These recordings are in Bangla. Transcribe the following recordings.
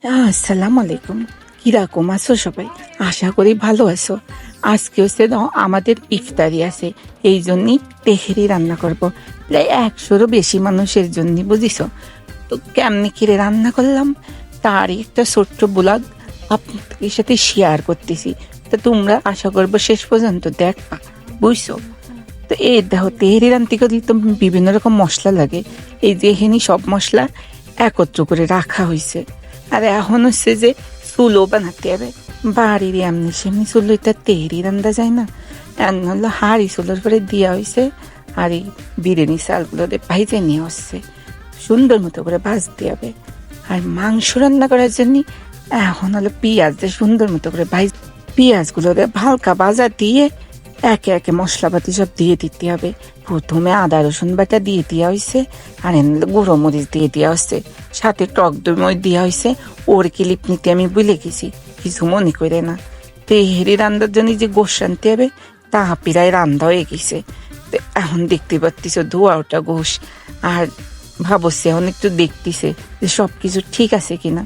আসসালামু আলাইকুম। কিরকম আছো সবাই? আশা করি ভালো আছো। আজকে হচ্ছে আমাদের ইফতারি আছে, এই জন্যই তেহেরি রান্না করব। প্রায় 100-রও বেশি মানুষের জন্য, বুঝিস? তো কেমনি কিরে রান্না করলাম তারই একটা ছোট্ট ব্লগ আপনাদের সাথে শেয়ার করতেছি। তো তোমরা আশা করবো শেষ পর্যন্ত দেখবা, বুঝছো? তো এই দেখো, তেহেরি রান্তি করলে তো বিভিন্ন রকম মশলা লাগে। এই যে এখানে সব মশলা একত্র করে রাখা হয়েছে। আর এখন হচ্ছে যে চুলো বানাতে হবে। বাড়ির এমনি সেমনি চুলো এটা তেহেরি রান্দা যায় না। এমন হলো হাড়ি চুলোর পরে দেওয়া হয়েছে। আর এই বিরিয়ানি চালগুলো ভাইজে নিয়ে আসছে, সুন্দর মতো করে ভাজতে হবে। আর মাংস রান্না করার জন্য এখন হলো পেঁয়াজ দিয়ে সুন্দর মতো করে পেঁয়াজগুলো হালকা ভাজা দিয়ে একে একে মশলাপাতি সব দিয়ে দিতে হবে। প্রথমে আদা রসুন বাটা দিয়ে দেওয়া হয়েছে, আর গুঁড়ো মরিচ দিয়ে দেওয়া হচ্ছে, সাথে টক দই দেওয়া হয়েছে। ওর ক্লিপ নিতে আমি ভুলে গেছি, কিছু মনে করে না। তেহেরি রান্নার জন্য যে গোশ আনতে হবে তা প্রায় রান্না হয়ে গেছে। এখন দেখতে পাচ্ছিস ধোয়া ওটা গোশ। আর ভাবছি এখন একটু দেখতেছে যে সব কিছু ঠিক আছে কিনা।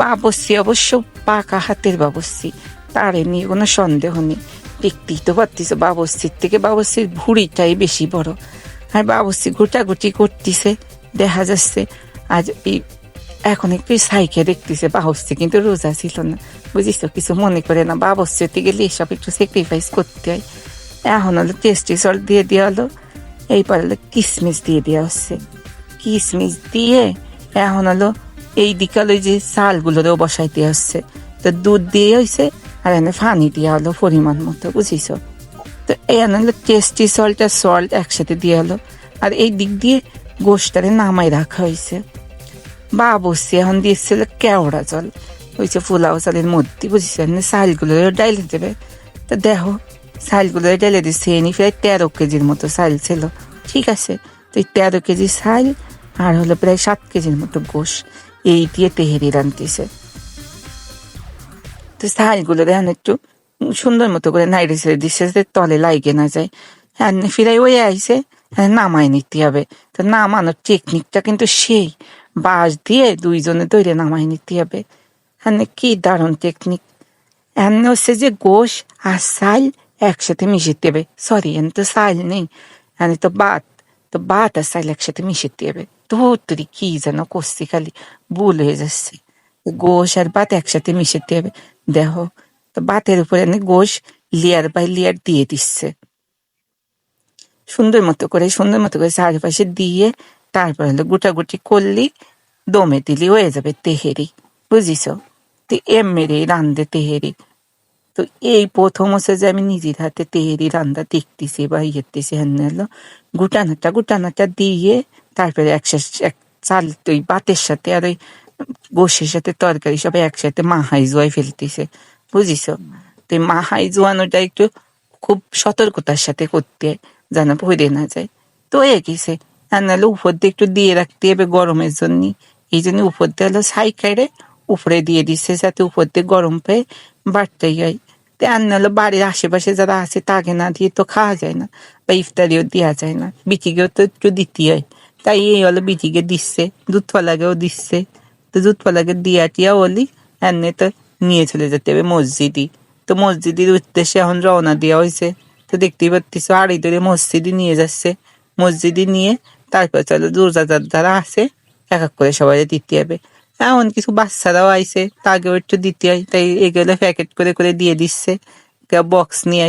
বাবস্যি অবশ্য পাকা হাতের বাবস্যি, তারে নিয়ে কোনো সন্দেহ নেই। দেখতেই তো পারতিস বাবস্যির থেকে বাবস্যির ভুঁড়িটাই বেশি বড়। আর বাবস্যি গোটাগুটি করতেছে, দেখা যাচ্ছে। আজ এই এখন একটু সাইকে দেখতেছে বাবস্যি কিন্তু রোজা ছিল না, বুঝিস? কিছু মনে করে না, বাবস্যিতে গেলে এসব একটু স্যাক্রিফাইস করতে হয়। এখন হলো টেস্টি সল্ট দিয়ে দেওয়া হলো, এইবার হলো কিশমিশ দিয়ে দেওয়া হচ্ছে। কিশমিশ দিয়ে এখন হলো এই দিকাল ওই যে চালগুলোরেও বসাইতে হচ্ছে। তো দুধ দিয়ে হয়েছে, আর এনে পানি দেওয়া হলো পরিমাণ মতো, বুঝিস? তো এনে হলো টেস্টি সল্ট আর সল্ট একসাথে দিয়ে হলো। আর এই দিক দিয়ে গোশটারে নামাই রাখা হয়েছে। বাবুসি এখন দিয়েছিল কেওড়া জল, ওই যে পোলাও চালের মধ্যে, বুঝিস? চালগুলো ডাইলে দেবে। তো দেখো চালগুলো ডাইলে দিচ্ছে, এনে প্রায় 13 কেজির মতো চাল ছিল, ঠিক আছে? তো এই 13 কেজি চাল আর হলো প্রায় 7 কেজির মতো গোশ, এই দিয়ে তেহেরি রান্তিছে। তো চালগুলো দেখেন একটু সুন্দর মতো করে নাইড়ে ছেড়ে দিচ্ছে যাতে তলে লাগে না যায়। হ্যাঁ ফিরাই ওই আইসে, নামাই নিতে হবে। তো নামানোর টেকনিকটা কিন্তু সেই বাঁশ দিয়ে দুইজনে ধরে নামাই নিতে হবে। হ্যাঁ কি দারুণ টেকনিক। এমনি হচ্ছে যে গোশ আর চাল একসাথে মিশিয়ে হবে। সরি, এনে তো চাল নেই, এনে তো ভাত। তো ভাত আর চাল একসাথে মিশিয়ে হবে। তো তুই কি যেন করছি, খালি ভুল হয়ে যাচ্ছে। গোশ আর ভাত একসাথে মিশিয়ে হবে, দেখো। তো ভাতের উপরে এনে গোশ লেয়ার বাই লেয়ার দিয়ে দিচ্ছে সুন্দর মতো করে চারপাশে দিয়ে। তারপর হলো গুটাগুটি করলি, দমে দিলি হয়ে যাবে তেহেরি, বুঝিস? তো এমনি রান্ধে তেহেরি। তো এই প্রথম হচ্ছে যে আমি নিজের হাতে তেহেরি রান্না দেখতেছি বা ইয়েতেছি। হলো গুটানাটা দিয়ে তারপরে এক চাল ওই ভাতের সাথে আর ওই গোশের সাথে তরকারি সবাই একসাথে মাহাই জোয়াই ফেলতেছে, বুঝিস? তো এই মাহাই জোয়ানোটা একটু খুব সতর্কতার সাথে করতে হয়, যেন পড়ে না যায়। তো হয়ে গেছে। আর নাহলে উপর দিয়ে একটু দিয়ে রাখতে হবে গরমের জন্য। এই জন্য উপর দিয়ে হলো ছাই খাইরে উপরে দিয়ে দিচ্ছে, যাতে উপর দিয়ে গরম পেয়ে বাড়তেই হয়। আর নাহলে বাড়ির আশেপাশে যারা আছে তাকে না দিয়ে তো খাওয়া যায় না, বা ইফতারিও দেওয়া যায় না। বিচিকেও তো একটু দিতে হয়। তাই এই হলো বিচিকে দিচ্ছে, দুধফলাকেও দিচ্ছে। তো দুধফলাকে দিয়া টিয়া বলি এমনি তো নিয়ে চলে যেতে হবে মসজিদে। তো মসজিদের উদ্দেশ্যে এখন রওনা দেওয়া হয়েছে। তো দেখতেই পাচ্ছিস আড়ি ধরে মসজিদে নিয়ে যাচ্ছে। মসজিদে নিয়ে তারপর চলো রোজাদার যারা আছে এক এক করে সবাই দিতে হবে। এমন কিছু বাচ্চারাও আইছে, তাকেও একটু দিতে হয়, তাই এগুলো প্যাকেট করে করে দিয়ে দিচ্ছে। কেউ বক্স নিয়ে